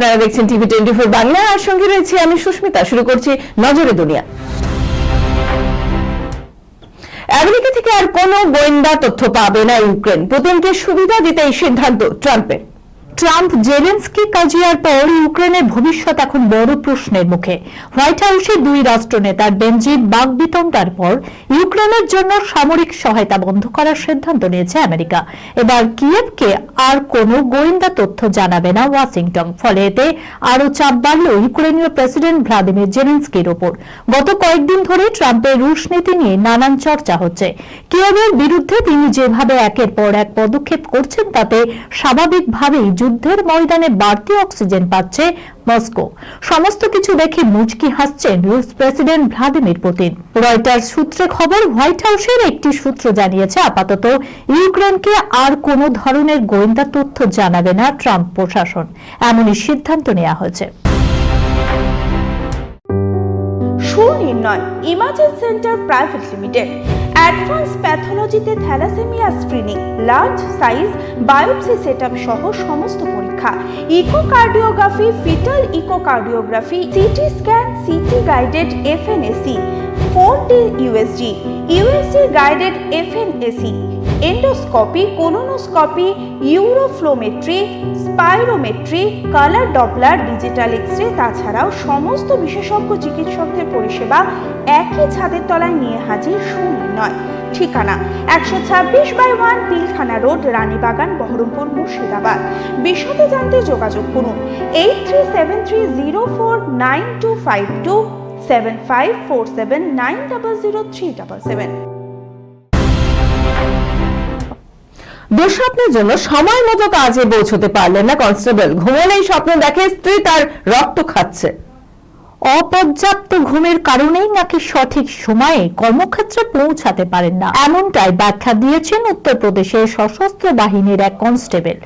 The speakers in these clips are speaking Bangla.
আপনারা দেখছেন টিভি 24 বাংলা, আর সঙ্গে রয়েছে আমি সুস্মিতা। শুরু করছি নজরে দুনিয়া। আমেরিকা থেকে আর কোনো গোয়েন্দা তথ্য পাবে না ইউক্রেন। পুতিনকে সুবিধা দিতে এই সিদ্ধান্ত ট্রাম্পের। ট্রাম্প জেলেনস্কি কাজিয়ার পর ইউক্রেনের ভবিষ্যৎ এখন বড় প্রশ্নের মুখে। হোয়াইট হাউসে দুই রাষ্ট্রনেতার বেঞ্জির বাকবিতণ্ডার পর ইউক্রেনের জন্য সামরিক সহায়তা বন্ধ করার সিদ্ধান্ত নিয়েছে আমেরিকা। এবার কিয়েভকে আর কোনো গোয়েন্দা তথ্য জানাবে না ওয়াশিংটন। ফলে এতে আরো চাপ বাড়ল ইউক্রেনীয় প্রেসিডেন্ট ভ্লাদিমির জেলেনস্কির ওপর। গত কয়েকদিন ধরে ট্রাম্পের রুশ নীতি নিয়ে নানান চর্চা হচ্ছে। কিয়েভের বিরুদ্ধে তিনি যেভাবে একের পর এক পদক্ষেপ করছেন তাতে স্বাভাবিকভাবেই যুদ্ধের ময়দানে বাড়তি অক্সিজেন পাচ্ছে মস্কো। সমস্ত কিছু দেখে মুচকি হাসছেন রুশ প্রেসিডেন্ট ভ্লাদিমির পুতিন। রয়টার্স সূত্রে খবর, হোয়াইট হাউসের একটি সূত্র জানিয়েছে আপাতত ইউক্রেনকে আর কোনো ধরনের গোয়েন্দা তথ্য জানাবে না ট্রাম্প প্রশাসন। এমনই সিদ্ধান্ত নেওয়া হয়েছে। Sunirnoy imaging centre private limited advance প্যাথোলজিতে thalassemia screening, large size biopsy setup সহ সমস্ত পরীক্ষা, echocardiography, fetal echocardiography, CT scan, CT guided FNAC, 4D USG guided FNAC, endoscopy, colonoscopy, uroflowmetry, spirometry, colour Doppler, digital X-ray, তাছাড়াও সমস্ত বিশেষজ্ঞ চিকিৎসকদের পরিষেবা একই ছাদের তলায় নিয়ে হাজির সুনির্ণয়। ঠিকানা 126/1 পিলখানা রোড, রানীবাগান, বহরমপুর, মুর্শিদাবাদ। বিশদে জানতে যোগাযোগ করুন 8373049252 7547900377। দুঃস্বপ্নের জন্য সময় মতো কাজে পৌঁছতে পারলেন না কনস্টেবল। ঘুমলেই স্বপ্ন দেখে স্ত্রী তার রক্ত খাচ্ছে। অপর্যাপ্ত ঘুমের কারণেই নাকি সঠিক সময়ে কর্মক্ষেত্রে পৌঁছাতে পারেন না, এমনটাই ব্যাখ্যা দিয়েছেন উত্তরপ্রদেশের সশস্ত্র বাহিনীর এক কনস্টেবল।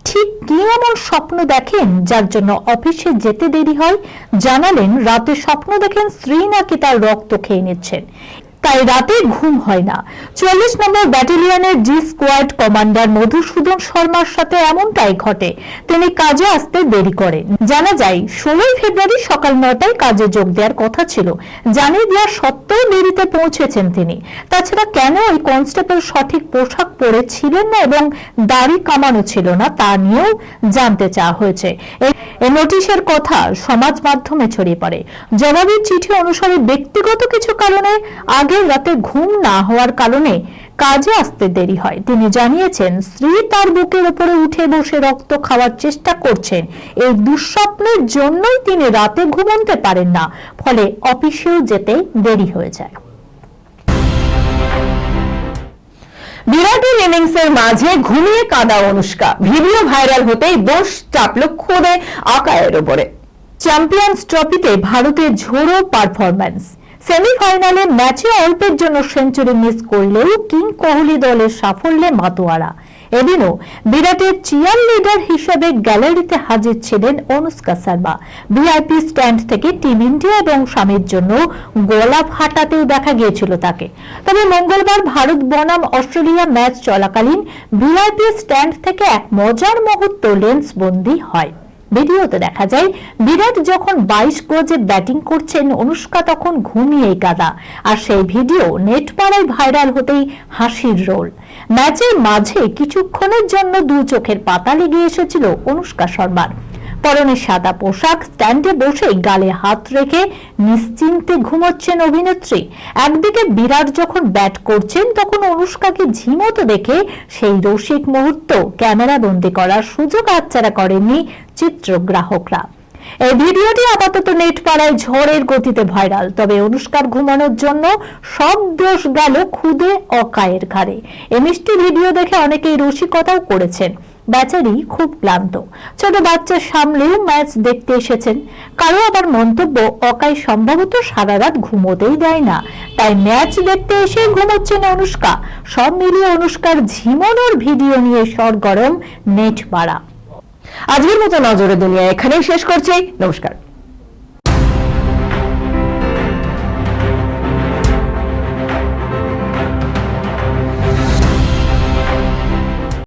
ঠিক কি এমন স্বপ্ন দেখেন যার জন্য অফিসে যেতে দেরি হয়? জানালেন, রাতে স্বপ্ন দেখেন স্ত্রী নাকি তার রক্ত খেয়ে নিচ্ছেন, তাই রাতে ঘুম হয় না। ৪০ নম্বর ব্যাটালিয়নের জি স্কোয়াড কমান্ডার মধুসূদন শর্মার সাথে এমনটাই ঘটে। তিনি কাজে আসতে দেরি করেন। জানা যায় ১৬ ফেব্রুয়ারি সকাল ৯টায় কাজে যোগ দেওয়ার কথা ছিল। জানিয়ে দেওয়ার সত্ত্বেও দেরিতে পৌঁছেছেন তিনি। তাছাড়া কেন ওই কনস্টেবল সঠিক পোশাক পরেছিলেন না এবং দাড়ি কামানো ছিল না তা নিয়েও জানতে চাওয়া হয়েছে। এই নোটিশের কথা সমাজ মাধ্যমে ছড়িয়ে পড়ে। জবাবি চিঠি অনুসারে ব্যক্তিগত কিছু কারণে আগের রাতে ঘুম না হওয়ার কারণে কাজে আসতে দেরি হয়। তিনি জানিয়েছেন, স্ত্রী তার বুকের উপরে উঠে বসে রক্ত খাওয়ার চেষ্টা করছেন। এই দুঃস্বপ্নের জন্যই তিনি রাতে ঘুমোতে পারেন না, ফলে অফিসেও যেতে দেরি হয়ে যায়। বিরাটের ইনিংসের মাঝে ঘুমিয়ে কাঁদা অনুষ্কা। ভিডিও ভাইরাল হতেই দোষ চাপল খোদে আকায়ের ওপরে। চ্যাম্পিয়ন্স ট্রফিতে ভারতের ঝোড়ো পারফরম্যান্স। সেমিফাইনালে ম্যাচে অল্পের জন্য সেঞ্চুরি মিস করলেও কিং কোহলি দলের সাফল্যে মাতোয়ারা। এদিনও বিরাটের চিয়ার লিডার হিসেবে গ্যালারিতে হাজির ছিলেন অনুষ্কা শর্মা। ভিআইপি স্ট্যান্ড থেকে টিম ইন্ডিয়া এবং স্বামীর জন্য গলা ফাটাতেও দেখা গিয়েছিল তাকে। তবে মঙ্গলবার ভারত বনাম অস্ট্রেলিয়া ম্যাচ চলাকালীন ভিআইপি স্ট্যান্ড থেকে এক মজার মুহূর্ত লেন্সবন্দি হয়। ভিডিওতে দেখা যায়, বিরাট যখন 22 গজে ব্যাটিং করছেন, অনুষ্কা তখন ঘুমিয়েই কাঁদা। আর সেই ভিডিও নেট পাড়ায় ভাইরাল হতেই হাসির রোল। ম্যাচের মাঝে কিছুক্ষণের জন্য দু চোখের পাতা লেগে এসেছিল অনুষ্কা শর্মার। পরনে সাদা পোশাক, স্ট্যান্ডে বসে গালে হাত রেখে নিশ্চিন্তে ঘুমোচ্ছেন অভিনেত্রী। একদিকে বিরাট যখন ব্যাট করছেন তখন অনুষ্কাকে ঝিমোতে দেখে সেই রসিক মুহূর্ত ক্যামেরা বন্দী করার সুযোগ হাতছাড়া করেননি চিত্রগ্রাহকরা। এই ভিডিওটি আপাতত নেট পাড়ায় ঝড়ের গতিতে ভাইরাল। তবে অনুষ্কার ঘুমানোর জন্য সব দোষ গেল খুদে অকায়ের ঘাড়ে। এই মিষ্টি ভিডিও দেখে অনেকেই রসিকতাও করেছেন। বেচারি খুব ক্লান্ত, ছোট বাচ্চা সামলেও ম্যাচ দেখতে এসেছেন। কারো আবার মন্তব্য, অকাই সম্ভবত সারা রাত ঘুমোতেই দেয় না, তাই ম্যাচ দেখতে এসে ঘুমোচ্ছেন অনুষ্কা। সব মিলিয়ে অনুষ্কার ঝিমানোর ভিডিও নিয়ে সরগরম নেট পাড়া। আজকের মতো নজরে দুনিয়া এখানেই শেষ করছি। নমস্কার।